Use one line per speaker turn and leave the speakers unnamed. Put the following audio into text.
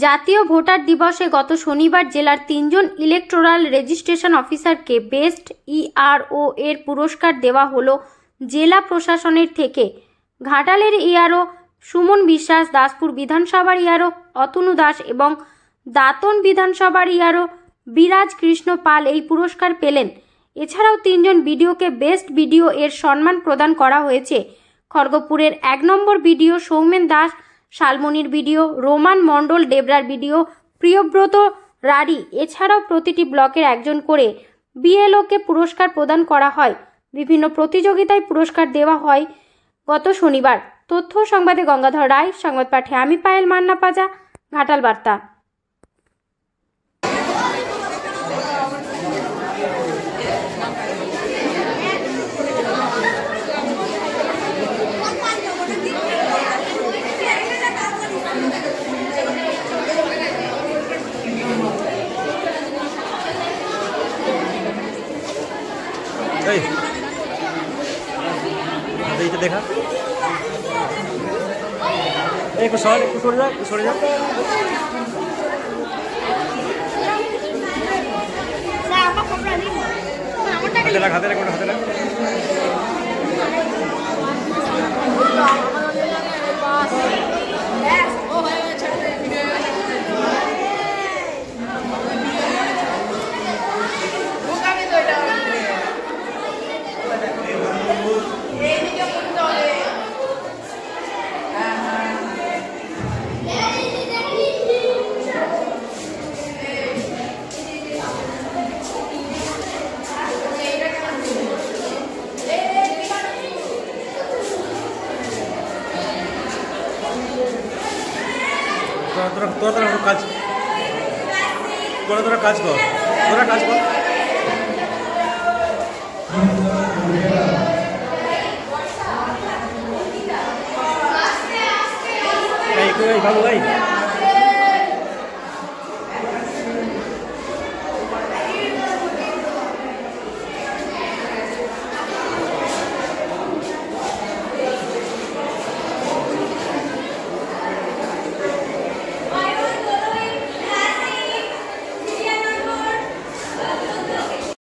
জাতীয় ভোটার দিবসে গত শনিবার জেলার 3 জন ইলেকটোরাল রেজিস্ট্রেশন অফিসারকে বেস্ট ইআরও এর পুরস্কার দেওয়া হলো জেলা প্রশাসনের থেকে। ঘাটালের ইআরও সুমন বিশ্বাস, দাসপুর বিধানসভার ইআরও অতনু দাস এবং দাঁতন বিধানসভার ইআরও বিরাজ কৃষ্ণ পাল এই পুরস্কার পেলেন। এছাড়াও 3 জন বিডিওকে বেস্ট বিডিও এর সম্মান প্রদান করা হয়েছে। খড়গপুরের 1 নম্বর বিডিও সৌমেন দাস, শালমনির বিডিও রোমান মণ্ডল, ডেবরার বিডিও প্রিয়ব্রত রাড়ি। এছাড়াও প্রতিটি ব্লকের একজন করে বিএলওকে পুরস্কার প্রদান করা হয়। বিভিন্ন প্রতিযোগিতায় পুরস্কার দেওয়া হয় গত শনিবার। তথ্য সংবাদে গঙ্গাধর রায়, সংবাদ পাঠে আমি পায়েল মান্না পাজা, ঘাটাল বার্তা।
এইটা দেখা একটু সরে যা হাতে রাখ তোরা কাজ কর ভালো ভাই।